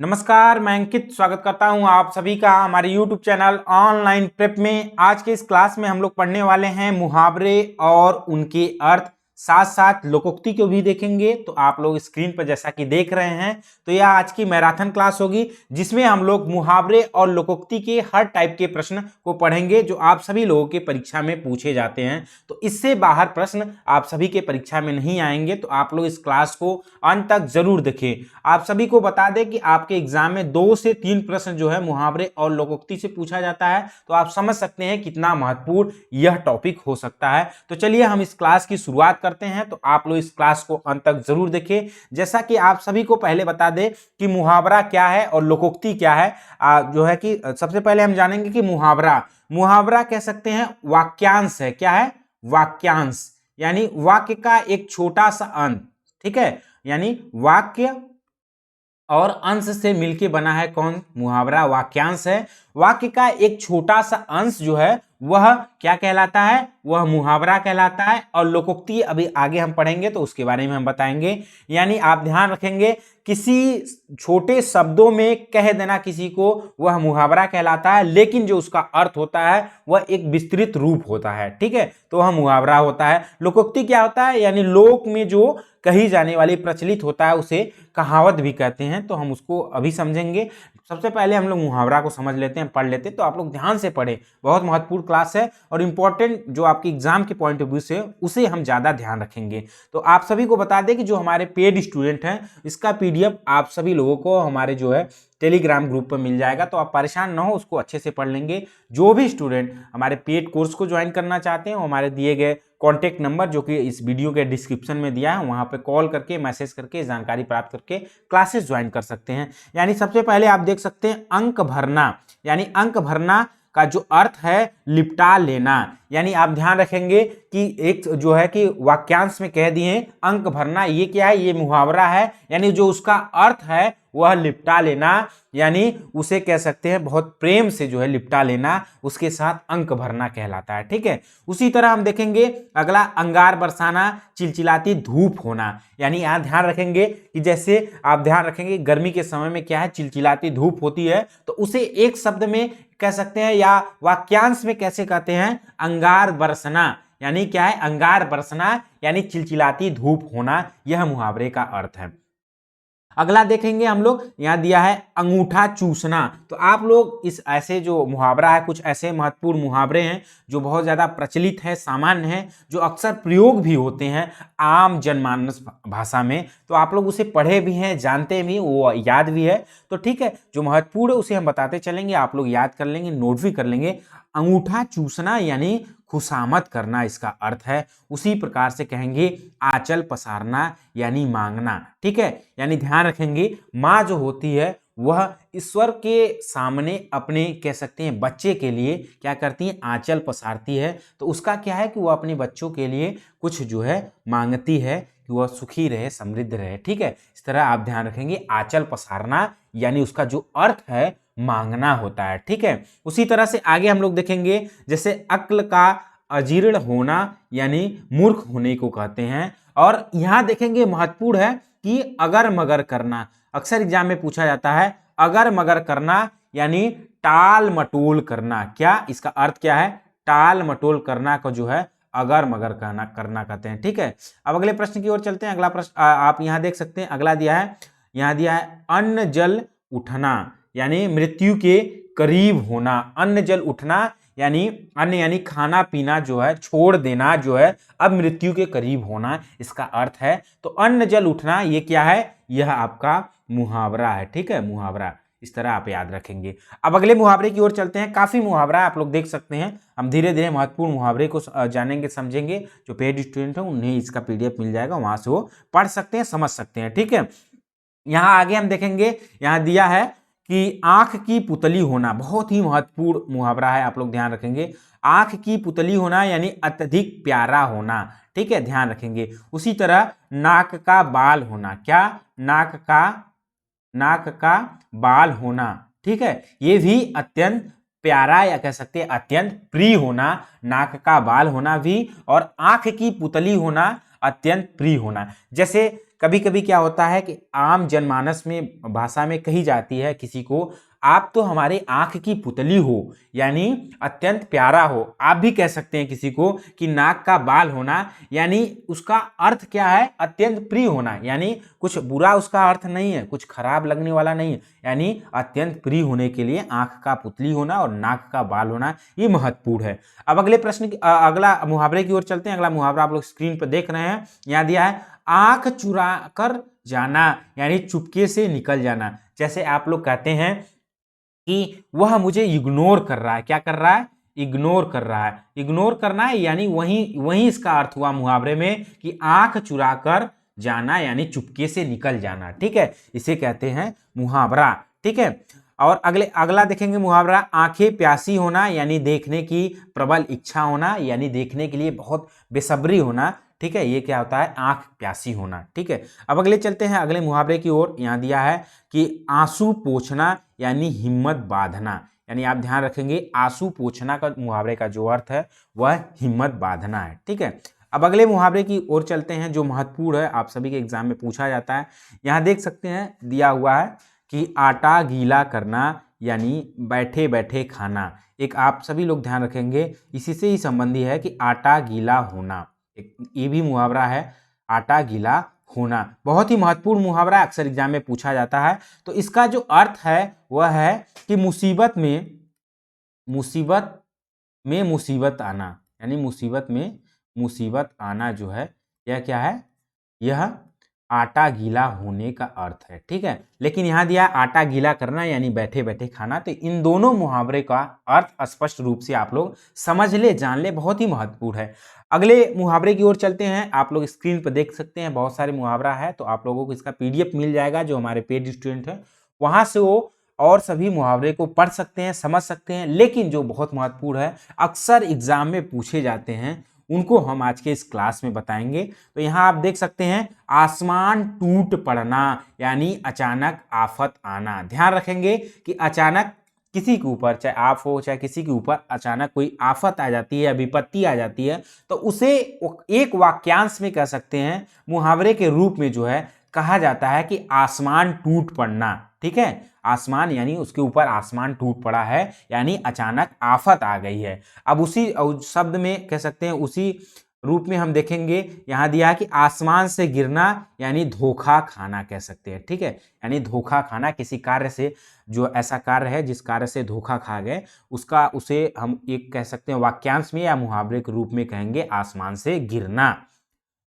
नमस्कार, मैं अंकित स्वागत करता हूं आप सभी का हमारे YouTube चैनल ऑनलाइन प्रेप में। आज के इस क्लास में हम लोग पढ़ने वाले हैं मुहावरे और उनके अर्थ, साथ साथ लोकोक्ति को भी देखेंगे। तो आप लोग स्क्रीन पर जैसा कि देख रहे हैं, तो यह आज की मैराथन क्लास होगी जिसमें हम लोग मुहावरे और लोकोक्ति के हर टाइप के प्रश्न को पढ़ेंगे जो आप सभी लोगों के परीक्षा में पूछे जाते हैं। तो इससे बाहर प्रश्न आप सभी के परीक्षा में नहीं आएंगे, तो आप लोग इस क्लास को अंत तक जरूर देखें। आप सभी को बता दें कि आपके एग्जाम में 2 से 3 प्रश्न जो है मुहावरे और लोकोक्ति से पूछा जाता है, तो आप समझ सकते हैं कितना महत्वपूर्ण यह टॉपिक हो सकता है। तो चलिए हम इस क्लास की शुरुआत करते हैं। तो आप लोग इस क्लास को अंत तक जरूर देखें। जैसा कि आप सभी को पहले बता दें कि मुहावरा क्या है और लोकोक्ति क्या है। जो है कि सबसे पहले हम जानेंगे कि मुहावरा कह सकते हैं वाक्यांश है। क्या है? वाक्यांश, यानी वाक्य का एक छोटा सा अंत। ठीक है, यानी वाक्य और अंश से मिलके बना है कौन? मुहावरा वाक्यांश है। वाक्य का एक छोटा सा अंश जो है वह क्या कहलाता है? वह मुहावरा कहलाता है। और लोकोक्ति अभी आगे हम पढ़ेंगे तो उसके बारे में हम बताएंगे। यानी आप ध्यान रखेंगे, किसी छोटे शब्दों में कह देना किसी को वह मुहावरा कहलाता है, लेकिन जो उसका अर्थ होता है वह एक विस्तृत रूप होता है। ठीक है, तो वह मुहावरा होता है। लोकोक्ति क्या होता है? यानी लोक में जो कही जाने वाली प्रचलित होता है उसे कहावत भी कहते हैं। तो हम उसको अभी समझेंगे। सबसे पहले हम लोग मुहावरा को समझ लेते हैं, पढ़ लेते हैं। तो आप लोग ध्यान से पढ़ें, बहुत महत्वपूर्ण क्लास है और इंपॉर्टेंट जो आपके एग्जाम के पॉइंट ऑफ व्यू से उसे हम ज्यादा ध्यान रखेंगे। तो आप सभी को बता दें कि जो हमारे पेड स्टूडेंट हैं इसका पीडीएफ आप सभी लोगों को हमारे जो है टेलीग्राम ग्रुप पर मिल जाएगा। तो आप परेशान ना हो, उसको अच्छे से पढ़ लेंगे। जो भी स्टूडेंट हमारे पेड कोर्स को ज्वाइन करना चाहते हैं वो हमारे दिए गए कॉन्टैक्ट नंबर जो कि इस वीडियो के डिस्क्रिप्शन में दिया है, वहां पे कॉल करके मैसेज करके जानकारी प्राप्त करके क्लासेस ज्वाइन कर सकते हैं। यानी सबसे पहले आप देख सकते हैं अंक भरना। यानी अंक भरना का जो अर्थ है लिपटा लेना। यानी आप ध्यान रखेंगे कि एक जो है कि वाक्यांश में कह दिए अंक भरना, ये क्या है? ये मुहावरा है। यानी जो उसका अर्थ है वह लिपटा लेना, यानी उसे कह सकते हैं बहुत प्रेम से जो है लिपटा लेना, उसके साथ अंक भरना कहलाता है। ठीक है, उसी तरह हम देखेंगे अगला अंगार बरसाना, चिलचिलाती धूप होना। यानी यहां ध्यान रखेंगे कि जैसे आप ध्यान रखेंगे गर्मी के समय में क्या है? चिलचिलाती धूप होती है, तो उसे एक शब्द में कह सकते हैं या वाक्यांश में कैसे कहते हैं? अंगार बरसना। यानी क्या है? अंगार बरसना यानी चिलचिलाती धूप होना, यह मुहावरे का अर्थ है। अगला देखेंगे हम लोग, यहां दिया है अंगूठा चूसना। तो आप लोग इस ऐसे जो मुहावरा है, कुछ ऐसे महत्वपूर्ण मुहावरे हैं जो बहुत ज्यादा प्रचलित है, सामान्य है, जो अक्सर प्रयोग भी होते हैं आम जनमानस भाषा में। तो आप लोग उसे पढ़े भी हैं, जानते भी, वो याद भी है। तो ठीक है, जो महत्वपूर्ण है उसे हम बताते चलेंगे, आप लोग याद कर लेंगे, नोट भी कर लेंगे। अंगूठा चूसना यानी खुशामद करना इसका अर्थ है। उसी प्रकार से कहेंगे आंचल पसारना यानी मांगना। ठीक है, यानी ध्यान रखेंगे माँ जो होती है वह ईश्वर के सामने अपने कह सकते हैं बच्चे के लिए क्या करती है? आंचल पसारती है। तो उसका क्या है कि वह अपने बच्चों के लिए कुछ जो है मांगती है कि वह सुखी रहे, समृद्ध रहे। ठीक है, इस तरह आप ध्यान रखेंगे आंचल पसारना यानी उसका जो अर्थ है मांगना होता है। ठीक है, उसी तरह से आगे हम लोग देखेंगे जैसे अक्ल का अजीर्ण होना यानी मूर्ख होने को कहते हैं। और यहां देखेंगे महत्वपूर्ण है कि अगर मगर करना, अक्सर एग्जाम में पूछा जाता है अगर मगर करना यानी टाल मटोल करना। क्या इसका अर्थ क्या है? टाल मटोल करना को जो है अगर मगर करना कहते हैं। ठीक है, अब अगले प्रश्न की ओर चलते हैं। अगला प्रश्न आप यहां देख सकते हैं, अगला दिया है, यहां दिया है अन्न जल उठना यानी मृत्यु के करीब होना। अन्न जल उठना यानी अन्न यानी खाना पीना जो है छोड़ देना, जो है अब मृत्यु के करीब होना इसका अर्थ है। तो अन्न जल उठना ये क्या है? यह आपका मुहावरा है। ठीक है, मुहावरा इस तरह आप याद रखेंगे। अब अगले मुहावरे की ओर चलते हैं। काफी मुहावरा आप लोग देख सकते हैं। हम धीरे धीरे महत्वपूर्ण मुहावरे को जानेंगे, समझेंगे। जो पेड स्टूडेंट है उन्हें इसका पीडीएफ मिल जाएगा, वहां से वो पढ़ सकते हैं, समझ सकते हैं। ठीक है, यहां आगे हम देखेंगे, यहां दिया है कि आंख की पुतली होना। बहुत ही महत्वपूर्ण मुहावरा है, आप लोग ध्यान रखेंगे। आंख की पुतली होना यानी अत्यधिक प्यारा होना। ठीक है, ध्यान रखेंगे। उसी तरह नाक का बाल होना। क्या? नाक का बाल होना। ठीक है, ये भी अत्यंत प्यारा या कह सकते हैं अत्यंत प्रिय होना, नाक का बाल होना भी। और आंख की पुतली होना अत्यंत प्रिय होना। जैसे कभी कभी क्या होता है कि आम जनमानस में भाषा में कही जाती है किसी को, आप तो हमारे आंख की पुतली हो, यानी अत्यंत प्यारा हो। आप भी कह सकते हैं किसी को कि नाक का बाल होना, यानी उसका अर्थ क्या है, अत्यंत प्रिय होना, यानी कुछ बुरा उसका अर्थ नहीं है, कुछ खराब लगने वाला नहीं है, यानी अत्यंत प्रिय होने के लिए आंख का पुतली होना और नाक का बाल होना ये महत्वपूर्ण है। अब अगले प्रश्न अगला मुहावरे की ओर चलते हैं। अगला मुहावरा आप लोग स्क्रीन पर देख रहे हैं, यहाँ दिया है आंख चुरा कर जाना, यानी चुपके से निकल जाना। जैसे आप लोग कहते हैं कि वह मुझे इग्नोर कर रहा है, क्या कर रहा है, इग्नोर कर रहा है। इग्नोर करना है यानी वही इसका अर्थ हुआ मुहावरे में कि आंख चुरा कर जाना, यानी चुपके से निकल जाना। ठीक है, इसे कहते हैं मुहावरा। ठीक है, और अगला देखेंगे मुहावरा आंखें प्यासी होना, यानी देखने की प्रबल इच्छा होना, यानी देखने के लिए बहुत बेसब्री होना। ठीक है, ये क्या होता है, आंख प्यासी होना। ठीक है, अब अगले चलते हैं अगले मुहावरे की ओर। यहाँ दिया है कि आंसू पोंछना, यानी हिम्मत बांधना, यानी आप ध्यान रखेंगे आंसू पोंछना का मुहावरे का जो अर्थ है वह हिम्मत बांधना है। ठीक है, अब अगले मुहावरे की ओर चलते हैं जो महत्वपूर्ण है, आप सभी के एग्जाम में पूछा जाता है। यहाँ देख सकते हैं दिया हुआ है कि आटा गीला करना, यानी बैठे बैठे खाना। एक आप सभी लोग ध्यान रखेंगे, इसी से ही संबंधी है कि आटा गीला होना, ये भी मुहावरा है, आटा गीला होना। बहुत ही महत्वपूर्ण मुहावरा, अक्सर एग्जाम में पूछा जाता है। तो इसका जो अर्थ है वह है कि मुसीबत में मुसीबत आना, यानी मुसीबत में मुसीबत आना जो है यह क्या है, यह आटा गीला होने का अर्थ है। ठीक है, लेकिन यहाँ दिया आटा गीला करना यानी बैठे बैठे खाना। तो इन दोनों मुहावरे का अर्थ स्पष्ट रूप से आप लोग समझ ले, जान ले, बहुत ही महत्वपूर्ण है। अगले मुहावरे की ओर चलते हैं। आप लोग स्क्रीन पर देख सकते हैं बहुत सारे मुहावरा है, तो आप लोगों को इसका PDF मिल जाएगा जो हमारे पेड स्टूडेंट हैं, वहां से वो और सभी मुहावरे को पढ़ सकते हैं, समझ सकते हैं। लेकिन जो बहुत महत्वपूर्ण है, अक्सर एग्जाम में पूछे जाते हैं, उनको हम आज के इस क्लास में बताएंगे। तो यहाँ आप देख सकते हैं आसमान टूट पड़ना, यानी अचानक आफत आना। ध्यान रखेंगे कि अचानक किसी के ऊपर, चाहे आप हो चाहे किसी के ऊपर, अचानक कोई आफत आ जाती है, विपत्ति आ जाती है, तो उसे एक वाक्यांश में कह सकते हैं, मुहावरे के रूप में जो है कहा जाता है कि आसमान टूट पड़ना। ठीक है, आसमान यानी उसके ऊपर आसमान टूट पड़ा है, यानी अचानक आफत आ गई है। अब उसी शब्द में कह सकते हैं, उसी रूप में हम देखेंगे, यहाँ दिया है कि आसमान से गिरना, यानी धोखा खाना कह सकते हैं। ठीक है, यानी धोखा खाना, किसी कार्य से, जो ऐसा कार्य है जिस कार्य से धोखा खा गए, उसे हम एक कह सकते हैं वाक्यांश में या मुहावरे के रूप में कहेंगे आसमान से गिरना।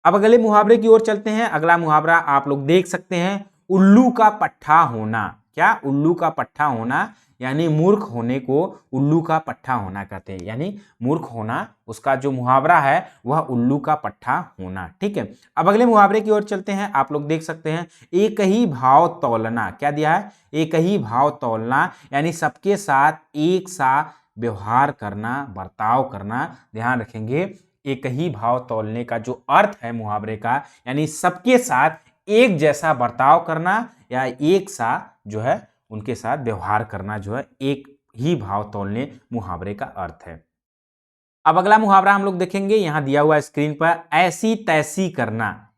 अब अगले मुहावरे की ओर चलते हैं। अगला मुहावरा आप लोग देख सकते हैं, उल्लू का पट्ठा होना। क्या, उल्लू का पट्ठा होना, यानी मूर्ख होने को उल्लू का पट्ठा होना कहते हैं, यानी मूर्ख होना, उसका जो मुहावरा है वह उल्लू का पट्ठा होना। ठीक है, अब अगले मुहावरे की ओर चलते हैं। आप लोग देख सकते हैं एक ही भाव तौलना। क्या दिया है, एक ही भाव तौलना, यानी सबके साथ एक सा व्यवहार करना, बर्ताव करना। ध्यान रखेंगे, एक ही भाव तौलने का जो अर्थ है मुहावरे का, यानी सबके साथ एक जैसा बर्ताव करना या एक सा जो है उनके साथ व्यवहार करना, जो है एक ही भाव तौलने मुहावरे का अर्थ है। अब अगला मुहावरा हम लोग देखेंगे, यहां दिया हुआ स्क्रीन पर, ऐसी तैसी करना।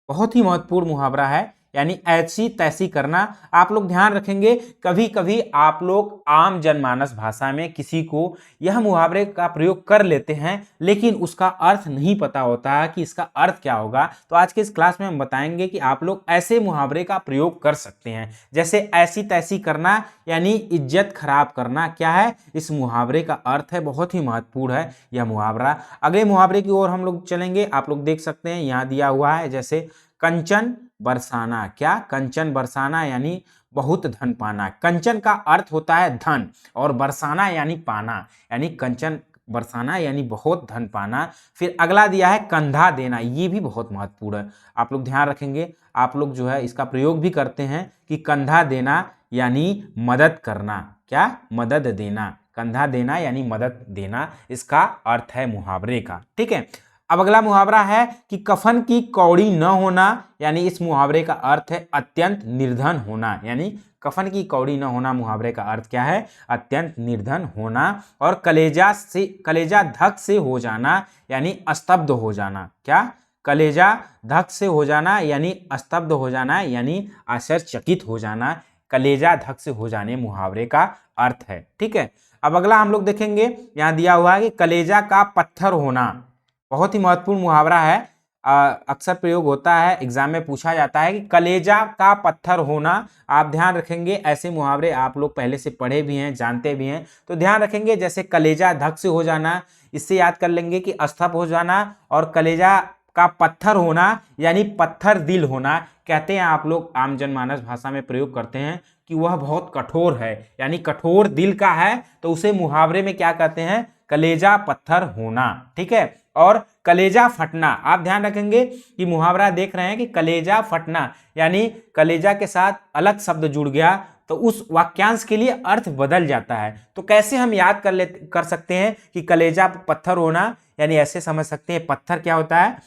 बहुत ही महत्वपूर्ण मुहावरा है, यानी ऐसी तैसी करना। आप लोग ध्यान रखेंगे, कभी कभी आप लोग आम जनमानस भाषा में किसी को यह मुहावरे का प्रयोग कर लेते हैं, लेकिन उसका अर्थ नहीं पता होता कि इसका अर्थ क्या होगा। तो आज के इस क्लास में हम बताएंगे कि आप लोग ऐसे मुहावरे का प्रयोग कर सकते हैं, जैसे ऐसी तैसी करना, यानी इज्जत खराब करना। क्या है, इस मुहावरे का अर्थ है, बहुत ही महत्वपूर्ण है यह मुहावरा। अगले मुहावरे की ओर हम लोग चलेंगे। आप लोग देख सकते हैं यहाँ दिया हुआ है, जैसे कंचन बरसाना। क्या, कंचन बरसाना, यानी बहुत धन पाना। कंचन का अर्थ होता है धन, और बरसाना यानी पाना, यानी कंचन बरसाना यानी बहुत धन पाना। फिर अगला दिया है कंधा देना, ये भी बहुत महत्वपूर्ण है, आप लोग ध्यान रखेंगे। आप लोग जो है इसका प्रयोग भी करते हैं कि कंधा देना यानी मदद करना। क्या, मदद देना, कंधा देना यानी मदद देना, इसका अर्थ है मुहावरे का। ठीक है, अब अगला मुहावरा है कि कफन की कौड़ी न होना, यानी इस मुहावरे का अर्थ है अत्यंत निर्धन होना। यानी कफन की कौड़ी न होना मुहावरे का अर्थ क्या है, अत्यंत निर्धन होना। और कलेजा धक से हो जाना, यानी स्तब्ध हो जाना। क्या, कलेजा धक से हो जाना यानी स्तब्ध हो जाना यानी आश्चर्यचकित हो जाना, कलेजा धक से हो जाने मुहावरे का अर्थ है। ठीक है, अब अगला हम लोग देखेंगे, यहाँ दिया हुआ है कि कलेजा का पत्थर होना। बहुत ही महत्वपूर्ण मुहावरा है, अक्सर प्रयोग होता है, एग्जाम में पूछा जाता है कि कलेजा का पत्थर होना। आप ध्यान रखेंगे, ऐसे मुहावरे आप लोग पहले से पढ़े भी हैं, जानते भी हैं, तो ध्यान रखेंगे। जैसे कलेजा धक से हो जाना, इससे याद कर लेंगे कि स्तब्ध हो जाना, और कलेजा का पत्थर होना यानी पत्थर दिल होना। कहते हैं आप लोग आम जनमानस भाषा में प्रयोग करते हैं कि वह बहुत कठोर है, यानी कठोर दिल का है, तो उसे मुहावरे में क्या कहते हैं, कलेजा पत्थर होना। ठीक है, और कलेजा फटना, आप ध्यान रखेंगे कि मुहावरा देख रहे हैं कि कलेजा फटना यानी कलेजा के साथ अलग शब्द जुड़ गया तो उस वाक्यांश के लिए अर्थ बदल जाता है। तो कैसे हम याद कर सकते हैं कि कलेजा पत्थर होना, यानी ऐसे समझ सकते हैं, पत्थर क्या होता है,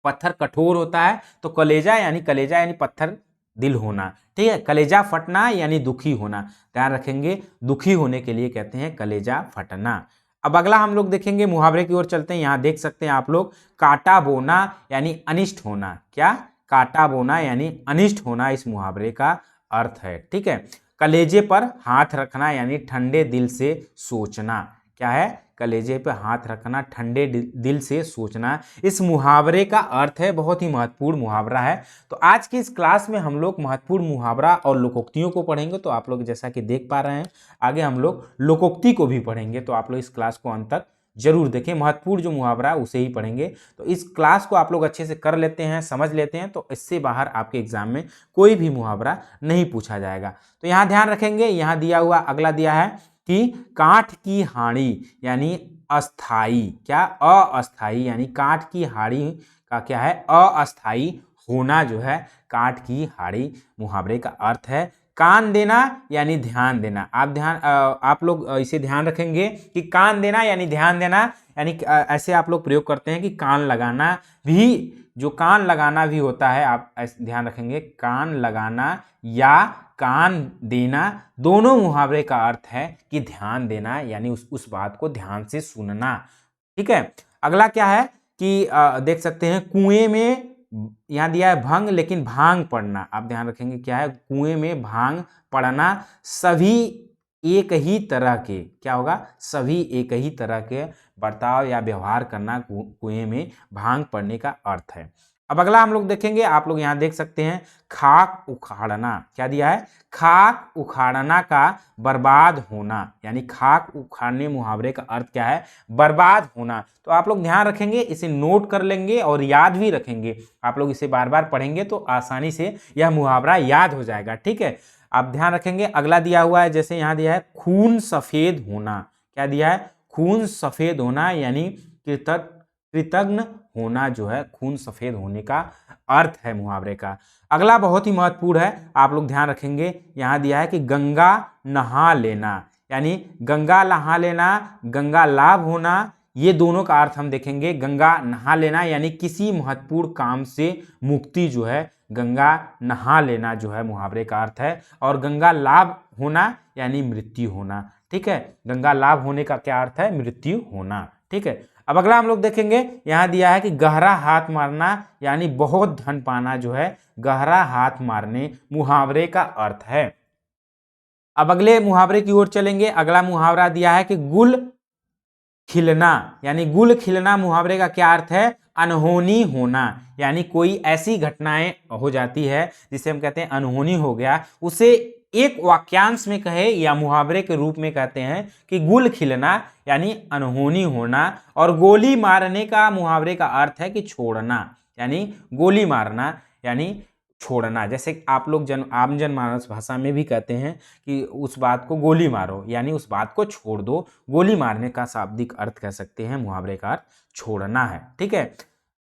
पत्थर कठोर होता है, तो कलेजा यानी पत्थर दिल होना। ठीक है, कलेजा फटना यानी दुखी होना, ध्यान रखेंगे, दुखी होने के लिए कहते हैं कलेजा फटना। अब अगला हम लोग देखेंगे, मुहावरे की ओर चलते हैं। यहाँ देख सकते हैं आप लोग, काटा बोना यानी अनिष्ट होना। क्या, काटा बोना यानी अनिष्ट होना इस मुहावरे का अर्थ है। ठीक है, कलेजे पर हाथ रखना यानी ठंडे दिल से सोचना। क्या है, कलेजे पर हाथ रखना, ठंडे दिल से सोचना, इस मुहावरे का अर्थ है। बहुत ही महत्वपूर्ण मुहावरा है। तो आज की इस क्लास में हम लोग महत्वपूर्ण मुहावरा और लोकोक्तियों को पढ़ेंगे। तो आप लोग जैसा कि देख पा रहे हैं, आगे हम लोग लोकोक्ति को भी पढ़ेंगे। तो आप लोग इस क्लास को अंत तक जरूर देखें, महत्वपूर्ण जो मुहावरा है उसे ही पढ़ेंगे। तो इस क्लास को आप लोग अच्छे से कर लेते हैं, समझ लेते हैं, तो इससे बाहर आपके एग्जाम में कोई भी मुहावरा नहीं पूछा जाएगा। तो यहाँ ध्यान रखेंगे, यहाँ दिया हुआ अगला दिया है कि काठ की हाड़ी यानी अस्थाई। क्या, अस्थाई यानी काठ की हाड़ी का क्या है, अस्थाई होना जो है काठ की हाड़ी मुहावरे का अर्थ है। कान देना यानी ध्यान देना, आप लोग इसे ध्यान रखेंगे कि कान देना यानी ध्यान देना, यानी ऐसे आप लोग प्रयोग करते हैं कि कान लगाना भी, जो कान लगाना भी होता है, आप ऐसे ध्यान रखेंगे, कान लगाना या कान देना दोनों मुहावरे का अर्थ है कि ध्यान देना यानी उस बात को ध्यान से सुनना। ठीक है, अगला क्या है कि देख सकते हैं, कुएं में, यहाँ दिया है भंग लेकिन भांग पड़ना। आप ध्यान रखेंगे क्या है, कुएं में भांग पड़ना, सभी एक ही तरह के, क्या होगा, सभी एक ही तरह के बर्ताव या व्यवहार करना कुएं में भांग पड़ने का अर्थ है। अब अगला हम लोग देखेंगे, आप लोग यहाँ देख सकते हैं, खाक उखाड़ना। क्या दिया है, खाक उखाड़ना का बर्बाद होना, यानी खाक उखाड़ने मुहावरे का अर्थ क्या है, बर्बाद होना। तो आप लोग ध्यान रखेंगे, इसे नोट कर लेंगे और याद भी रखेंगे। आप लोग इसे बार बार पढ़ेंगे तो आसानी से यह मुहावरा याद हो जाएगा। ठीक है, आप ध्यान रखेंगे। अगला दिया हुआ है, जैसे यहाँ दिया है खून सफेद होना। क्या दिया है, खून सफेद होना यानी कृतज्ञ होना जो है खून सफेद होने का अर्थ है मुहावरे का। अगला बहुत ही महत्वपूर्ण है, आप लोग ध्यान रखेंगे, यहाँ दिया है कि गंगा नहा लेना, यानी गंगा नहा लेना, गंगा लाभ होना, ये दोनों का अर्थ हम देखेंगे। गंगा नहा लेना यानी किसी महत्वपूर्ण काम से मुक्ति जो है, गंगा नहा लेना जो है मुहावरे का अर्थ है। और गंगा लाभ होना यानी मृत्यु होना। ठीक है, गंगा लाभ होने का क्या अर्थ है, मृत्यु होना। ठीक है, अब अगला हम लोग देखेंगे, यहाँ दिया है कि गहरा हाथ मारना यानी बहुत धन पाना जो है गहरा हाथ मारने मुहावरे का अर्थ है। अब अगले मुहावरे की ओर चलेंगे। अगला मुहावरा दिया है कि गुल खिलना, यानी गुल खिलना मुहावरे का क्या अर्थ है, अनहोनी होना, यानी कोई ऐसी घटनाएं हो जाती है जिसे हम कहते हैं अनहोनी हो गया, उसे एक वाक्यांश में कहे या मुहावरे के रूप में कहते हैं कि गुल खिलना यानी अनहोनी होना। और गोली मारने का मुहावरे का अर्थ है कि छोड़ना, यानी गोली मारना यानी छोड़ना। जैसे आप लोग आम जनमानस भाषा में भी कहते हैं कि उस बात को गोली मारो, यानी उस बात को छोड़ दो। गोली मारने का शाब्दिक अर्थ कह सकते हैं, मुहावरे का अर्थ छोड़ना है। ठीक है,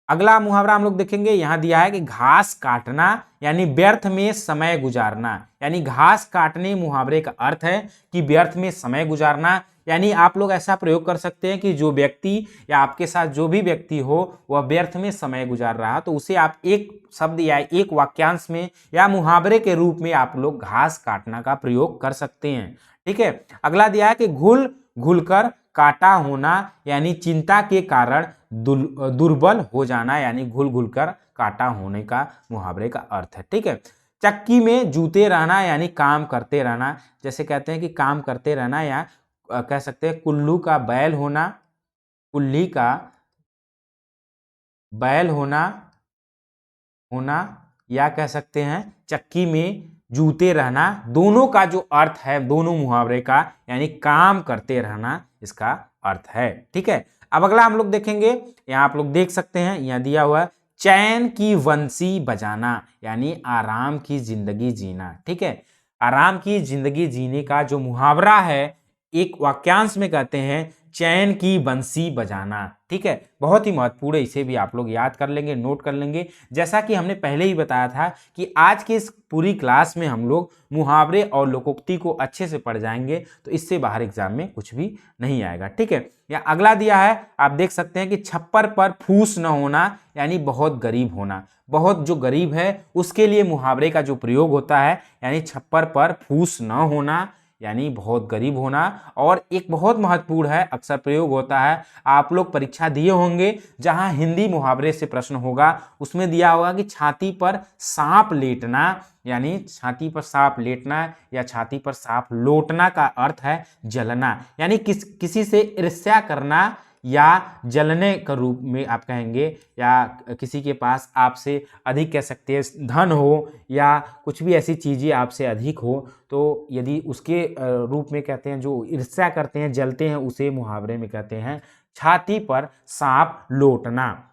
अगला मुहावरा हम लोग देखेंगे, यहाँ दिया है कि घास काटना यानी व्यर्थ में समय गुजारना, यानी घास काटने मुहावरे का अर्थ है कि व्यर्थ में समय गुजारना। यानी आप लोग ऐसा प्रयोग कर सकते हैं कि जो व्यक्ति या आपके साथ जो भी व्यक्ति हो वह व्यर्थ में समय गुजार रहा, तो उसे आप एक शब्द या एक वाक्यांश में या मुहावरे के रूप में आप लोग घास काटना का प्रयोग कर सकते हैं। ठीक है, अगला दिया है कि घुल घुलकर काटा होना यानी चिंता के कारण दुर्बल हो जाना, यानी घुल घुल कर काटा होने का मुहावरे का अर्थ है। ठीक है। चक्की में जूते रहना यानी काम करते रहना, जैसे कहते हैं कि काम करते रहना, या कह सकते हैं कुल्लू का बैल होना, कुल्ली का बैल होना होना, या कह सकते हैं चक्की में जूते रहना। दोनों का जो अर्थ है, दोनों मुहावरे का, यानी काम करते रहना इसका अर्थ है। ठीक है। अब अगला हम लोग देखेंगे, यहाँ आप लोग देख सकते हैं, यहाँ दिया हुआ है चैन की बंसी बजाना यानी आराम की जिंदगी जीना। ठीक है। आराम की जिंदगी जीने का जो मुहावरा है, एक वाक्यांश में कहते हैं चैन की बंसी बजाना। ठीक है। बहुत ही महत्वपूर्ण है, इसे भी आप लोग याद कर लेंगे, नोट कर लेंगे। जैसा कि हमने पहले ही बताया था कि आज के इस पूरी क्लास में हम लोग मुहावरे और लोकोक्ति को अच्छे से पढ़ जाएंगे, तो इससे बाहर एग्जाम में कुछ भी नहीं आएगा। ठीक है। या अगला दिया है, आप देख सकते हैं कि छप्पर पर फूस न होना यानी बहुत गरीब होना। बहुत जो गरीब है उसके लिए मुहावरे का जो प्रयोग होता है, यानी छप्पर पर फूस न होना यानी बहुत गरीब होना। और एक बहुत महत्वपूर्ण है, अक्सर प्रयोग होता है, आप लोग परीक्षा दिए होंगे जहां हिंदी मुहावरे से प्रश्न होगा, उसमें दिया होगा कि छाती पर सांप लेटना, यानी छाती पर सांप लेटना या छाती पर सांप लोटना का अर्थ है जलना, यानी किसी से ईर्ष्या करना या जलने का रूप में आप कहेंगे, या किसी के पास आपसे अधिक कह सकते हैं धन हो या कुछ भी ऐसी चीज़ें आपसे अधिक हो, तो यदि उसके रूप में कहते हैं, जो ईर्ष्या करते हैं, जलते हैं, उसे मुहावरे में कहते हैं छाती पर सांप लोटना।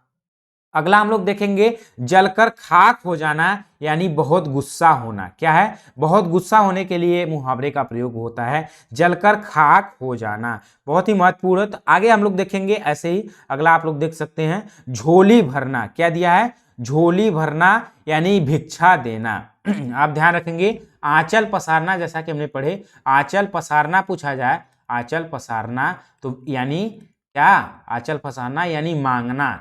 अगला हम लोग देखेंगे जलकर खाक हो जाना यानी बहुत गुस्सा होना। क्या है? बहुत गुस्सा होने के लिए मुहावरे का प्रयोग होता है जलकर खाक हो जाना। बहुत ही महत्वपूर्ण है। तो आगे हम लोग देखेंगे ऐसे ही। अगला आप लोग देख सकते हैं झोली भरना। क्या दिया है? झोली भरना यानी भिक्षा देना। आप ध्यान रखेंगे आंचल पसारना, जैसा कि हमने पढ़े आंचल पसारना पूछा जाए, आंचल पसारना तो यानी क्या? आंचल पसारना यानी मांगना।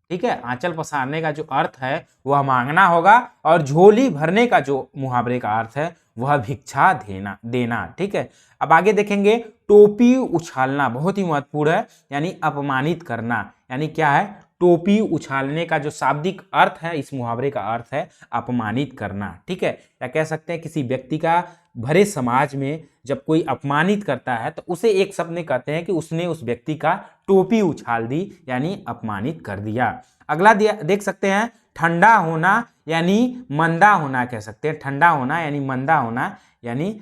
ठीक है। आंचल पसारने का जो अर्थ है वह मांगना होगा, और झोली भरने का जो मुहावरे का अर्थ है वह भिक्षा देना। ठीक है। अब आगे देखेंगे टोपी उछालना। बहुत ही महत्वपूर्ण है, यानी अपमानित करना। यानी क्या है? टोपी उछालने का जो शाब्दिक अर्थ है, इस मुहावरे का अर्थ है अपमानित करना। ठीक है। या कह सकते हैं किसी व्यक्ति का भरे समाज में जब कोई अपमानित करता है तो उसे एक शब्द में कहते हैं कि उसने उस व्यक्ति का टोपी उछाल दी, यानी अपमानित कर दिया। अगला देख सकते हैं ठंडा होना यानी मंदा होना, कह सकते हैं ठंडा होना यानी मंदा होना। यानी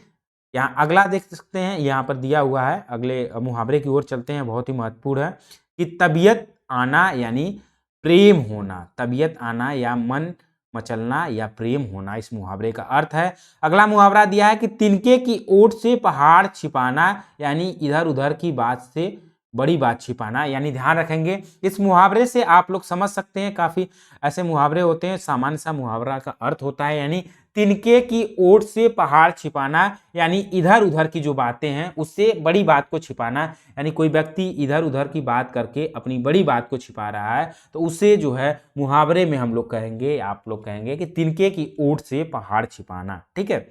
यहाँ अगला देख सकते हैं, यहाँ पर दिया हुआ है, अगले मुहावरे की ओर चलते हैं, बहुत ही महत्वपूर्ण है कि तबीयत आना यानी प्रेम होना। तबीयत आना या मन मचलना या प्रेम होना इस मुहावरे का अर्थ है। अगला मुहावरा दिया है कि तिनके की ओट से पहाड़ छिपाना यानी इधर उधर की बात से बड़ी बात छिपाना। यानी ध्यान रखेंगे इस मुहावरे से आप लोग समझ सकते हैं, काफी ऐसे मुहावरे होते हैं, सामान्य सा मुहावरा का अर्थ होता है यानी तिनके की ओट से पहाड़ छिपाना, यानी इधर उधर की जो बातें हैं उससे बड़ी बात को छिपाना। यानी कोई व्यक्ति इधर उधर की बात करके अपनी बड़ी बात को छिपा रहा है तो उसे जो है मुहावरे में हम लोग कहेंगे, आप लोग कहेंगे कि तिनके की ओट से पहाड़ छिपाना। ठीक है।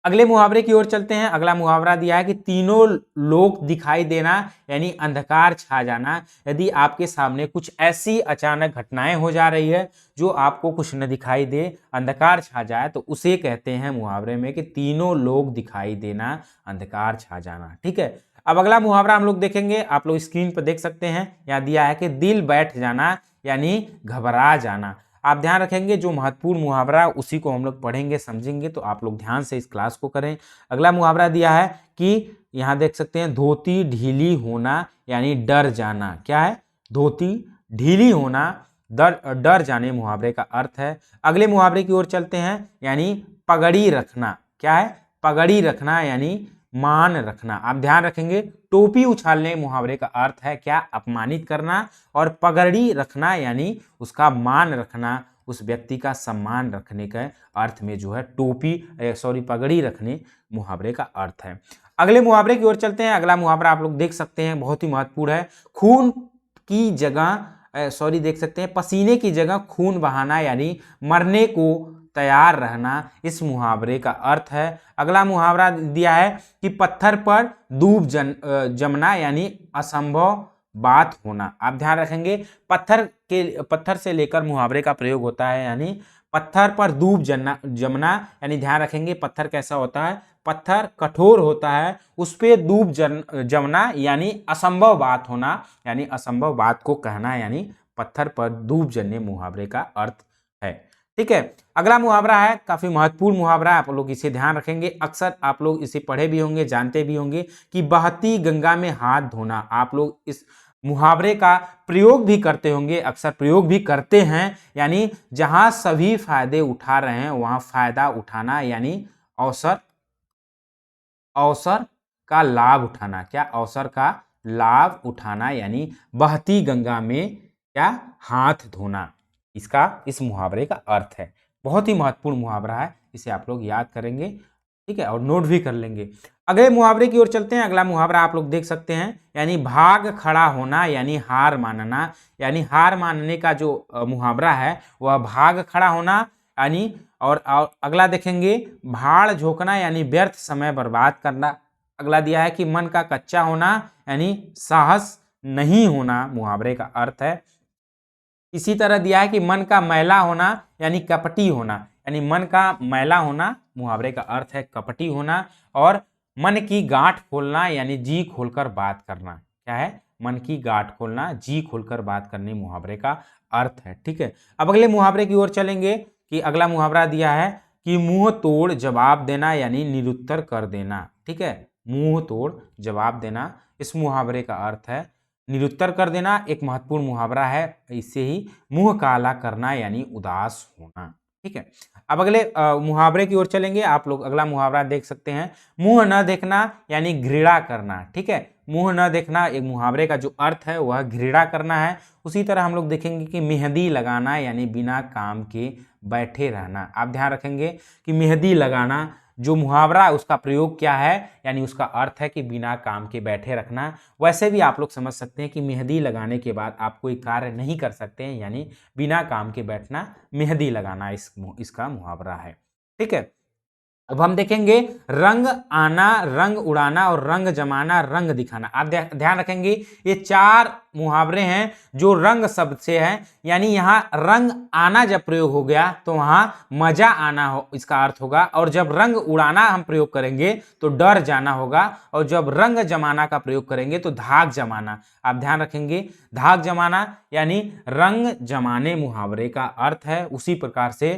अगले मुहावरे की ओर चलते हैं। अगला मुहावरा दिया है कि तीनों लोग दिखाई देना यानी अंधकार छा जाना। यदि आपके सामने कुछ ऐसी अचानक घटनाएं हो जा रही है जो आपको कुछ न दिखाई दे, अंधकार छा जाए, तो उसे कहते हैं मुहावरे में कि तीनों लोग दिखाई देना, अंधकार छा जाना। ठीक है। अब अगला मुहावरा हम लोग देखेंगे, आप लोग स्क्रीन पर देख सकते हैं, यहाँ दिया है कि दिल बैठ जाना यानी घबरा जाना। आप ध्यान रखेंगे जो महत्वपूर्ण मुहावरा उसी को हम लोग पढ़ेंगे, समझेंगे, तो आप लोग ध्यान से इस क्लास को करें। अगला मुहावरा दिया है कि यहाँ देख सकते हैं धोती ढीली होना यानी डर जाना। क्या है? धोती ढीली होना, डर जाने मुहावरे का अर्थ है। अगले मुहावरे की ओर चलते हैं, यानी पगड़ी रखना। क्या है? पगड़ी रखना यानी मान रखना। आप ध्यान रखेंगे टोपी उछालने मुहावरे का अर्थ है क्या? अपमानित करना, और पगड़ी रखना यानी उसका मान रखना, उस व्यक्ति का सम्मान रखने के अर्थ में जो है पगड़ी रखने मुहावरे का अर्थ है। अगले मुहावरे की ओर चलते हैं। अगला मुहावरा आप लोग देख सकते हैं, बहुत ही महत्वपूर्ण है। खून की जगह देख सकते हैं पसीने की जगह खून बहाना यानी मरने को तैयार रहना इस मुहावरे का अर्थ है। अगला मुहावरा दिया है कि पत्थर पर दूब जमना यानी असंभव बात होना। आप ध्यान रखेंगे पत्थर से लेकर मुहावरे का प्रयोग होता है, यानी पत्थर पर दूब जमना यानी ध्यान रखेंगे पत्थर कैसा होता है, पत्थर कठोर होता है, उस पे दूब जमना यानी असंभव बात होना, यानी असंभव बात को कहना, यानी पत्थर पर दूब जमने मुहावरे का अर्थ है। ठीक है, अगला मुहावरा है काफी महत्वपूर्ण मुहावरा है, आप लोग इसे ध्यान रखेंगे, अक्सर आप लोग इसे पढ़े भी होंगे, जानते भी होंगे कि बहती गंगा में हाथ धोना। आप लोग इस मुहावरे का प्रयोग भी करते होंगे, अक्सर प्रयोग भी करते हैं, यानी जहां सभी फायदे उठा रहे हैं वहां फायदा उठाना, यानी अवसर का लाभ उठाना। क्या? अवसर का लाभ उठाना, यानी बहती गंगा में क्या? हाथ धोना, इसका इस मुहावरे का अर्थ है। बहुत ही महत्वपूर्ण मुहावरा है, इसे आप लोग याद करेंगे, ठीक है, और नोट भी कर लेंगे। अगले मुहावरे की ओर चलते हैं। अगला मुहावरा आप लोग देख सकते हैं, यानी भाग खड़ा होना यानी हार मानना, यानी हार मानने का जो मुहावरा है वह भाग खड़ा होना यानी, और अगला देखेंगे भाड़ झोंकना यानी व्यर्थ समय बर्बाद करना। अगला दिया है कि मन का कच्चा होना यानी साहस नहीं होना, मुहावरे का अर्थ है। इसी तरह दिया है कि मन का मैला होना यानी कपटी होना, यानी मन का मैला होना, मुहावरे का अर्थ है कपटी होना। और मन की गांठ खोलना यानी जी खोलकर बात करना। क्या है? मन की गांठ खोलना, जी खोलकर बात करने, मुहावरे का अर्थ है। ठीक है, अब अगले मुहावरे की ओर चलेंगे कि अगला मुहावरा दिया है कि मुंह तोड़ जवाब देना यानी निरुत्तर कर देना। ठीक है, मुंह तोड़ जवाब देना, इस मुहावरे का अर्थ है निरुत्तर कर देना। एक महत्वपूर्ण मुहावरा है, इससे ही मुंह काला करना यानी उदास होना। ठीक है, अब अगले मुहावरे की ओर चलेंगे। आप लोग अगला मुहावरा देख सकते हैं, मुंह न देखना यानी घृणा करना। ठीक है, मुंह न देखना एक मुहावरे का जो अर्थ है वह घृणा करना है। उसी तरह हम लोग देखेंगे कि मेहंदी लगाना यानी बिना काम के बैठे रहना। आप ध्यान रखेंगे कि मेहंदी लगाना जो मुहावरा है उसका प्रयोग क्या है, यानी उसका अर्थ है कि बिना काम के बैठे रखना। वैसे भी आप लोग समझ सकते हैं कि मेहंदी लगाने के बाद आप कोई कार्य नहीं कर सकते हैं, यानी बिना काम के बैठना, मेहंदी लगाना इसका मुहावरा है। ठीक है, अब हम देखेंगे रंग आना, रंग उड़ाना और रंग जमाना, रंग दिखाना। आप ध्यान रखेंगे ये चार मुहावरे हैं जो रंग शब्द से हैं, यानी यहाँ रंग आना जब प्रयोग हो गया तो वहां मजा आना हो इसका अर्थ होगा, और जब रंग उड़ाना हम प्रयोग करेंगे तो डर जाना होगा, और जब रंग जमाना का प्रयोग करेंगे तो धाक जमाना। आप ध्यान रखेंगे धाक जमाना यानी रंग जमाने मुहावरे का अर्थ है। उसी प्रकार से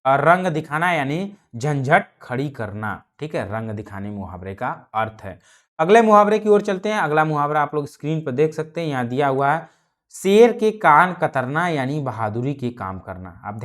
रंग दिखाना यानी झंझट खड़ी करना। ठीक है, रंग दिखाने मुहावरे का अर्थ है। अगले मुहावरे की ओर चलते हैं। अगला मुहावरा आप लोग स्क्रीन पर देख सकते हैं, यहाँ दिया हुआ है शेर के कान कतरना यानी बहादुरी के काम करना। आप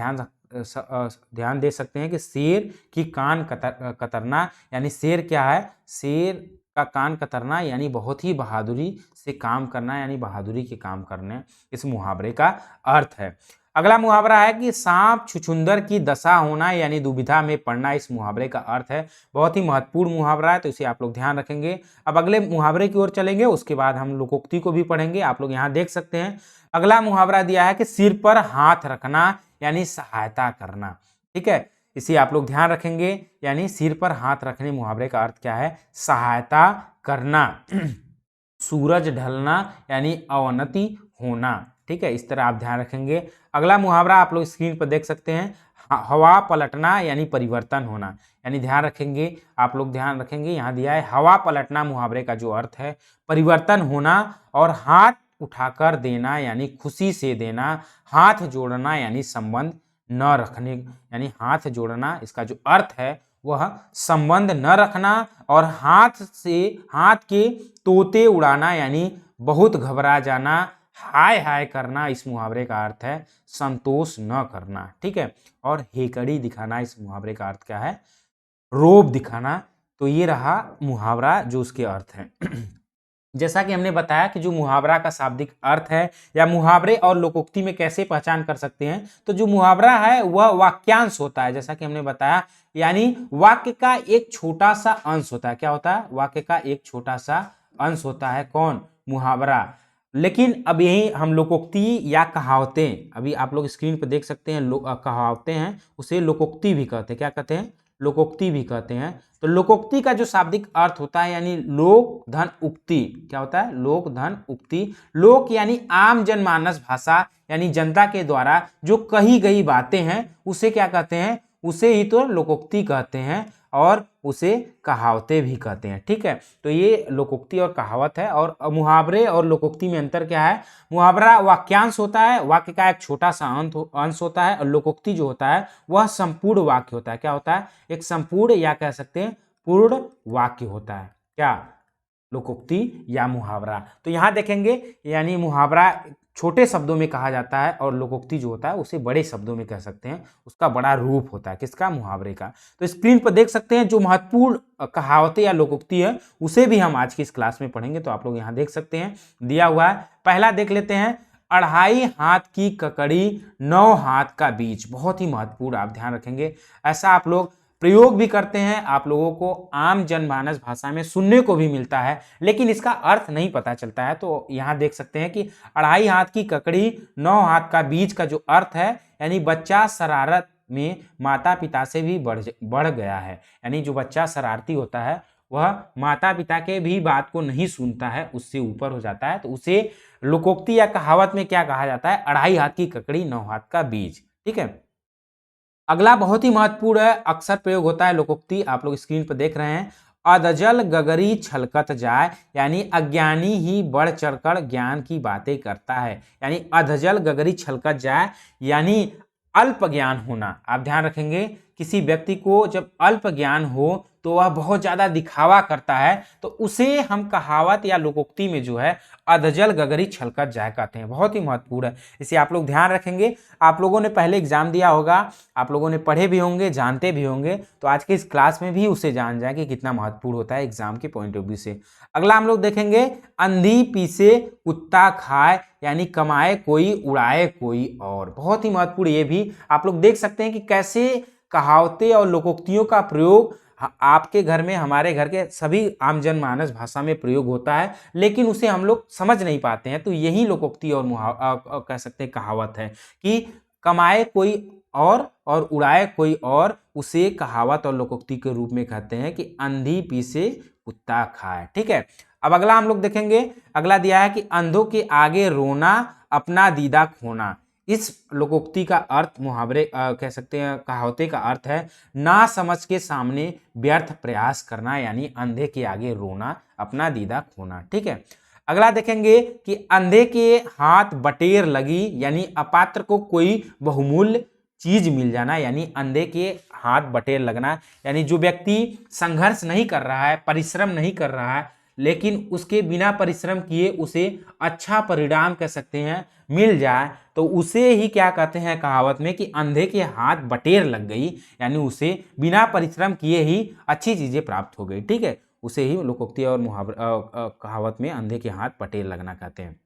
ध्यान दे सकते हैं कि शेर की कान कतरना यानी शेर क्या है, शेर का कान कतरना यानी बहुत ही बहादुरी से काम करना, यानी बहादुरी के काम करने, इस मुहावरे का अर्थ है। अगला मुहावरा है कि सांप छुछुंदर की दशा होना यानी दुविधा में पड़ना, इस मुहावरे का अर्थ है। बहुत ही महत्वपूर्ण मुहावरा है, तो इसे आप लोग ध्यान रखेंगे। अब अगले मुहावरे की ओर चलेंगे, उसके बाद हम लोकोक्ति को भी पढ़ेंगे। आप लोग यहाँ देख सकते हैं अगला मुहावरा दिया है कि सिर पर हाथ रखना यानी सहायता करना। ठीक है, इसे आप लोग ध्यान रखेंगे, यानी सिर पर हाथ रखने मुहावरे का अर्थ क्या है, सहायता करना। सूरज ढलना यानी अवनति होना। ठीक है, इस तरह आप ध्यान रखेंगे। अगला मुहावरा आप लोग स्क्रीन पर देख सकते हैं, हवा पलटना यानी परिवर्तन होना, यानी ध्यान रखेंगे, आप लोग ध्यान रखेंगे, यहाँ दिया है हवा पलटना मुहावरे का जो अर्थ है परिवर्तन होना, और हाथ उठाकर देना यानी खुशी से देना, हाथ जोड़ना यानी संबंध न रखने, यानी हाथ जोड़ना इसका जो अर्थ है वह संबंध न रखना, और हाथ के तोते उड़ाना यानी बहुत घबरा जाना, हाय हाय करना, इस मुहावरे का अर्थ है संतोष न करना। ठीक है, और हेकड़ी दिखाना, इस मुहावरे का अर्थ क्या है, रोब दिखाना। तो ये रहा मुहावरा जो उसके अर्थ है। जैसा कि हमने बताया कि जो मुहावरा का शाब्दिक अर्थ है या मुहावरे और लोकोक्ति में कैसे पहचान कर सकते हैं, तो जो मुहावरा है वह वाक्यांश होता है, जैसा कि हमने बताया, यानी वाक्य का एक छोटा सा अंश होता है। क्या होता है? वाक्य का एक छोटा सा अंश होता है। कौन? मुहावरा। लेकिन अब यही हम लोकोक्ति या कहावतें, अभी आप लोग स्क्रीन पर देख सकते हैं, कहावतें हैं उसे लोकोक्ति भी कहते हैं। क्या कहते हैं? लोकोक्ति भी कहते हैं। तो लोकोक्ति का जो शाब्दिक अर्थ होता है यानी लोक धन उक्ति, क्या होता है? लोक धन उक्ति। लोक यानी आम जनमानस भाषा, यानी जनता के द्वारा जो कही गई बातें हैं उसे क्या कहते हैं? उसे ही तो लोकोक्ति कहते हैं और उसे कहावतें भी कहते हैं। ठीक है, तो ये लोकोक्ति और कहावत है। और मुहावरे और लोकोक्ति में अंतर क्या है? मुहावरा वाक्यांश होता है, वाक्य का एक छोटा सा अंश होता है, और लोकोक्ति जो होता है वह संपूर्ण वाक्य होता है। क्या होता है? एक संपूर्ण या कह सकते हैं पूर्ण वाक्य होता है। क्या? लोकोक्ति या मुहावरा। तो यहां देखेंगे यानी मुहावरा छोटे शब्दों में कहा जाता है और लोकोक्ति जो होता है उसे बड़े शब्दों में कह सकते हैं, उसका बड़ा रूप होता है। किसका? मुहावरे का। तो स्क्रीन पर देख सकते हैं जो महत्वपूर्ण कहावतें या लोकोक्ति है उसे भी हम आज की इस क्लास में पढ़ेंगे। तो आप लोग यहाँ देख सकते हैं दिया हुआ है। पहला देख लेते हैं, 2.5 हाथ की ककड़ी 9 हाथ का बीज। बहुत ही महत्वपूर्ण, आप ध्यान रखेंगे। ऐसा आप लोग प्रयोग भी करते हैं, आप लोगों को आम जनमानस भाषा में सुनने को भी मिलता है, लेकिन इसका अर्थ नहीं पता चलता है। तो यहाँ देख सकते हैं कि 2.5 हाथ की ककड़ी 9 हाथ का बीज का जो अर्थ है यानी बच्चा शरारत में माता पिता से भी बढ़ गया है। यानी जो बच्चा शरारती होता है वह माता पिता के भी बात को नहीं सुनता है, उससे ऊपर हो जाता है, तो उसे लोकोक्ति या कहावत में क्या कहा जाता है? 2.5 हाथ की ककड़ी 9 हाथ का बीज। ठीक है, अगला बहुत ही महत्वपूर्ण है, अक्सर प्रयोग होता है लोकोक्ति, आप लोग स्क्रीन पर देख रहे हैं। अधजल गगरी छलकत जाए, यानी अज्ञानी ही बढ़ चढ़कर ज्ञान की बातें करता है। यानी अधजल गगरी छलकत जाए यानी अल्प ज्ञान होना। आप ध्यान रखेंगे, किसी व्यक्ति को जब अल्प ज्ञान हो तो वह बहुत ज्यादा दिखावा करता है, तो उसे हम कहावत या लोकोक्ति में जो है अधजल गगरी छलकत जाए कहते हैं। बहुत ही महत्वपूर्ण है, इसे आप लोग ध्यान रखेंगे। आप लोगों ने पहले एग्जाम दिया होगा, आप लोगों ने पढ़े भी होंगे, जानते भी होंगे, तो आज के इस क्लास में भी उसे जान जाए कि कितना महत्वपूर्ण होता है एग्जाम के पॉइंट ऑफ व्यू से। अगला हम लोग देखेंगे, अंधी पीसे कुत्ता खाए, यानी कमाए कोई उड़ाए कोई और। बहुत ही महत्वपूर्ण, ये भी आप लोग देख सकते हैं कि कैसे कहावतें और लोकोक्तियों का प्रयोग आपके घर में, हमारे घर के सभी आम जनमानस भाषा में प्रयोग होता है, लेकिन उसे हम लोग समझ नहीं पाते हैं। तो यही लोकोक्ति और कह सकते हैं कहावत है कि कमाए कोई और उड़ाए कोई और, उसे कहावत और लोकोक्ति के रूप में कहते हैं कि अंधी पीसे कुत्ता खाए। ठीक है, अब अगला हम लोग देखेंगे, अगला दिया है कि अंधों के आगे रोना अपना दीदा खोना। इस लोकोक्ति का अर्थ, मुहावरे कह सकते हैं कहावते का अर्थ है ना समझ के सामने व्यर्थ प्रयास करना, यानी अंधे के आगे रोना अपना दीदा खोना। ठीक है, अगला देखेंगे कि अंधे के हाथ बटेर लगी, यानी अपात्र को कोई बहुमूल्य चीज मिल जाना, यानी अंधे के हाथ बटेर लगना, यानी जो व्यक्ति संघर्ष नहीं कर रहा है, परिश्रम नहीं कर रहा है, लेकिन उसके बिना परिश्रम किए उसे अच्छा परिणाम कह सकते हैं मिल जाए, तो उसे ही क्या कहते हैं कहावत में कि अंधे के हाथ बटेर लग गई, यानी उसे बिना परिश्रम किए ही अच्छी चीजें प्राप्त हो गई। ठीक है, उसे ही लोकोक्ति और कहावत में अंधे के हाथ बटेर लगना कहते हैं।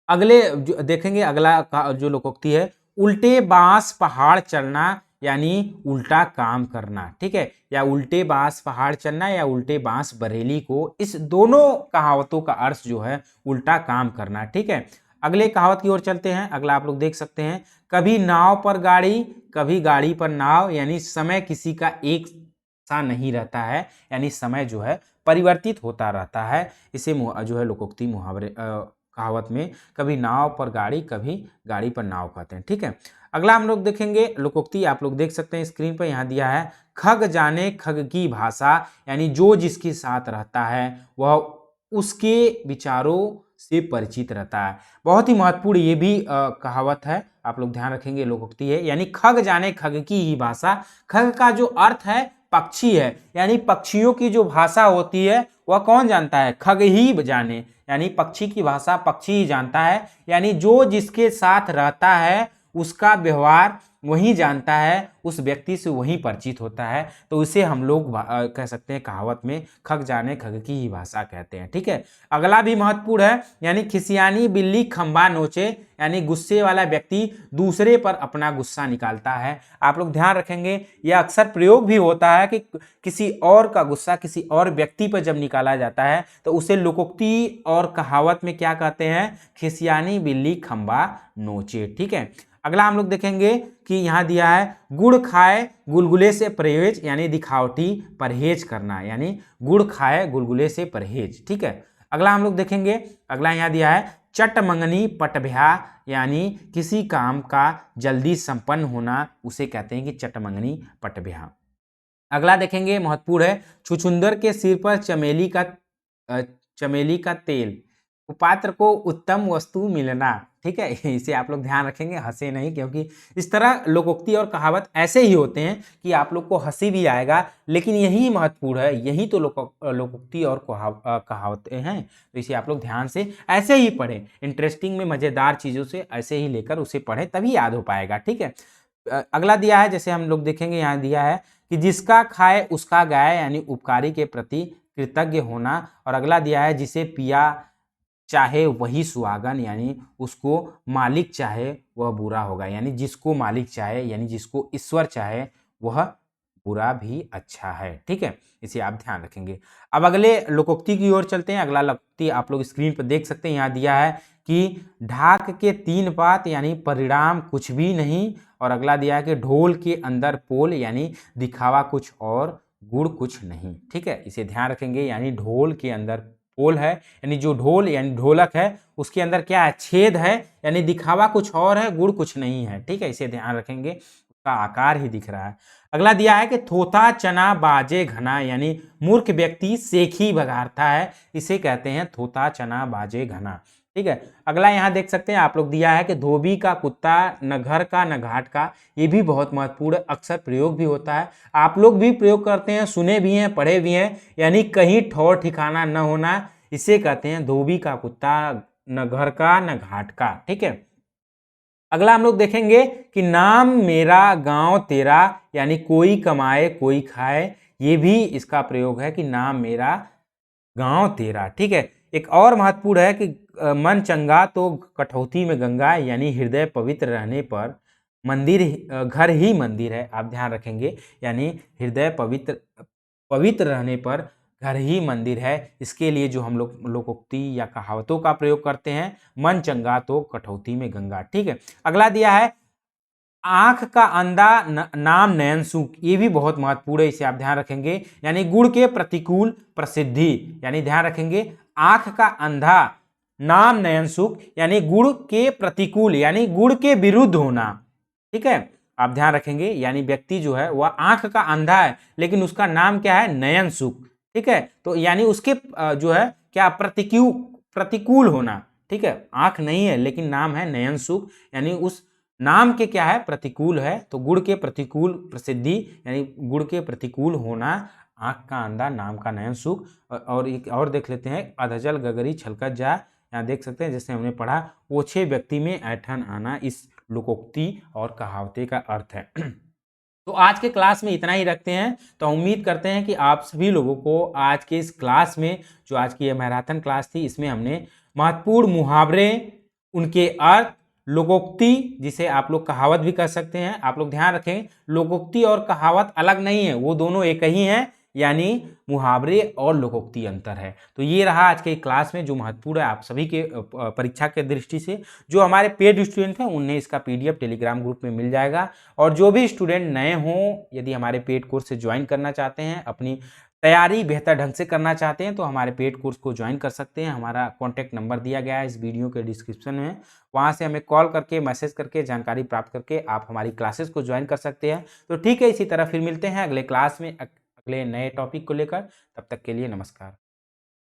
अगले जो देखेंगे, अगला जो लोकोक्ति है, उल्टे बांस पहाड़ चढ़ना, यानी उल्टा काम करना। ठीक है, या उल्टे बांस पहाड़ चढ़ना या उल्टे बांस बरेली को, इस दोनों कहावतों का अर्थ जो है उल्टा काम करना। ठीक है, अगले कहावत की ओर चलते हैं। अगला आप लोग देख सकते हैं, कभी नाव पर गाड़ी कभी गाड़ी पर नाव, यानी समय किसी का एक सा नहीं रहता है, यानी समय जो है परिवर्तित होता रहता है। इसे जो है लोकोक्ति मुहावरे कहावत में कभी नाव पर गाड़ी कभी गाड़ी पर नाव कहते हैं। ठीक है, अगला हम लोग देखेंगे लोकोक्ति, आप लोग देख सकते हैं स्क्रीन पर, यहाँ दिया है, खग जाने खग की भाषा, यानी जो जिसके साथ रहता है वह उसके विचारों से परिचित रहता है। बहुत ही महत्वपूर्ण ये भी कहावत है, आप लोग ध्यान रखेंगे, लोकोक्ति है, यानी खग जाने खग की ही भाषा। खग का जो अर्थ है पक्षी है, यानी पक्षियों की जो भाषा होती है वह कौन जानता है? खग ही जाने, यानी पक्षी की भाषा पक्षी ही जानता है, यानी जो जिसके साथ रहता है उसका व्यवहार वही जानता है, उस व्यक्ति से वही परिचित होता है, तो उसे हम लोग कह सकते हैं कहावत में खग जाने खग की ही भाषा कहते हैं। ठीक है, अगला भी महत्वपूर्ण है, यानी खिसियानी बिल्ली खंबा नोचे, यानी गुस्से वाला व्यक्ति दूसरे पर अपना गुस्सा निकालता है। आप लोग ध्यान रखेंगे, यह अक्सर प्रयोग भी होता है कि किसी और का गुस्सा किसी और व्यक्ति पर जब निकाला जाता है तो उसे लोकोक्ति और कहावत में क्या कहते हैं, खिसियानी बिल्ली खंबा नोचे। ठीक है, अगला हम लोग देखेंगे कि यहाँ दिया है गुड़ खाए गुलगुले से परहेज, यानी दिखावटी परहेज करना, यानी गुड़ खाए गुलगुले से परहेज। ठीक है, अगला हम लोग देखेंगे, अगला यहाँ दिया है चट मंगनी पटभ्या, यानी किसी काम का जल्दी संपन्न होना, उसे कहते हैं कि चट मंगनी पटभ्या। अगला देखेंगे महत्वपूर्ण है, छुछुंदर के सिर पर चमेली का तेल, कुपात्र को उत्तम वस्तु मिलना। ठीक है, इसे आप लोग ध्यान रखेंगे, हंसे नहीं, क्योंकि इस तरह लोकोक्ति और कहावत ऐसे ही होते हैं कि आप लोग को हंसी भी आएगा, लेकिन यही महत्वपूर्ण है, यही तो लोकोक्ति और कहावतें हैं। तो इसे आप लोग ध्यान से ऐसे ही पढ़ें, इंटरेस्टिंग में मज़ेदार चीज़ों से ऐसे ही लेकर उसे पढ़ें, तभी याद हो पाएगा। ठीक है, अगला दिया है, जैसे हम लोग देखेंगे, यहाँ दिया है कि जिसका खाए उसका गाए, यानी उपकारी के प्रति कृतज्ञ होना। और अगला दिया है जिसे पिया चाहे वही सुहागन, यानी उसको मालिक चाहे वह बुरा होगा, यानी जिसको मालिक चाहे, यानी जिसको ईश्वर चाहे वह बुरा भी अच्छा है। ठीक है, इसे आप ध्यान रखेंगे। अब अगले लोकोक्ति की ओर चलते हैं। अगला लोकोक्ति आप लोग स्क्रीन पर देख सकते हैं, यहाँ दिया है कि ढाक के 3 पात, यानी परिणाम कुछ भी नहीं। और अगला दिया है कि ढोल के अंदर पोल, यानी दिखावा कुछ और गुड़ कुछ नहीं। ठीक है, इसे ध्यान रखेंगे, यानी ढोल के अंदर पोल है, यानी जो ढोल यानी ढोलक है उसके अंदर क्या है, छेद है, यानी दिखावा कुछ और है, गुड़ कुछ नहीं है। ठीक है, इसे ध्यान रखेंगे, उसका आकार ही दिख रहा है। अगला दिया है कि थोथा चना बाजे घना, यानी मूर्ख व्यक्ति सेखी बघारता है, इसे कहते हैं थोथा चना बाजे घना। ठीक है, अगला यहाँ देख सकते हैं आप लोग, दिया है कि धोबी का कुत्ता न घर का न घाट का, ये भी बहुत महत्वपूर्ण, अक्सर प्रयोग भी होता है, आप लोग भी प्रयोग करते हैं, सुने भी हैं, पढ़े भी हैं, यानी कहीं ठौर ठिकाना न होना, इसे कहते हैं धोबी का कुत्ता, न घर का न घाट का। ठीक है, अगला हम लोग देखेंगे कि नाम मेरा गांव तेरा, यानी कोई कमाए कोई खाए, ये भी इसका प्रयोग है कि नाम मेरा गांव तेरा। ठीक है, एक और महत्वपूर्ण है कि मन चंगा तो कठौती में गंगा, यानी हृदय पवित्र रहने पर मंदिर घर ही मंदिर है। आप ध्यान रखेंगे, यानी हृदय पवित्र रहने पर घर ही मंदिर है। इसके लिए जो हम लोग लोकोक्ति या कहावतों का प्रयोग करते हैं, मन चंगा तो कठौती में गंगा। ठीक है, अगला दिया है आंख का अंधा नाम नयन सुख, ये भी बहुत महत्वपूर्ण है, इसे आप ध्यान रखेंगे, यानी गुड़ के प्रतिकूल प्रसिद्धि, यानी ध्यान रखेंगे आंख का अंधा नाम नयन सुख, यानी गुड़ के प्रतिकूल, यानी गुड़ के विरुद्ध होना। ठीक है, आप ध्यान रखेंगे, यानी व्यक्ति जो है वह आंख का अंधा है, लेकिन उसका नाम क्या है, नयन सुख। ठीक है, तो यानी उसके जो है क्या, प्रतिकूल होना। ठीक है, आंख नहीं है लेकिन नाम है नयन सुख, यानी उस नाम के क्या है, प्रतिकूल है। तो गुड़ के प्रतिकूल प्रसिद्धि, यानी गुड़ के प्रतिकूल होना, आंख का अंधा नाम का नयन सुख। और एक और देख लेते हैं, अधजल गगरी छलकत जा, यहाँ देख सकते हैं जैसे हमने पढ़ा, ओछे व्यक्ति में ऐठन आना, इस लोकोक्ति और कहावते का अर्थ है। तो आज के क्लास में इतना ही रखते हैं। तो उम्मीद करते हैं कि आप सभी लोगों को आज के इस क्लास में, जो आज की ये मैराथन क्लास थी, इसमें हमने महत्वपूर्ण मुहावरे, उनके अर्थ, लोकोक्ति, जिसे आप लोग कहावत भी कर सकते हैं, आप लोग ध्यान रखें लोकोक्ति और कहावत अलग नहीं है, वो दोनों एक ही हैं, यानी मुहावरे और लोकोक्ति अंतर है। तो ये रहा आज के क्लास में जो महत्वपूर्ण है आप सभी के परीक्षा के दृष्टि से। जो हमारे पेड स्टूडेंट हैं उन्हें इसका PDF टेलीग्राम ग्रुप में मिल जाएगा, और जो भी स्टूडेंट नए हों, यदि हमारे पेड कोर्स से ज्वाइन करना चाहते हैं, अपनी तैयारी बेहतर ढंग से करना चाहते हैं, तो हमारे पेड कोर्स को ज्वाइन कर सकते हैं। हमारा कॉन्टैक्ट नंबर दिया गया है इस वीडियो के डिस्क्रिप्शन में, वहाँ से हमें कॉल करके, मैसेज करके जानकारी प्राप्त करके आप हमारी क्लासेस को ज्वाइन कर सकते हैं। तो ठीक है, इसी तरह फिर मिलते हैं अगले क्लास में अगले नए टॉपिक को लेकर। तब तक के लिए नमस्कार।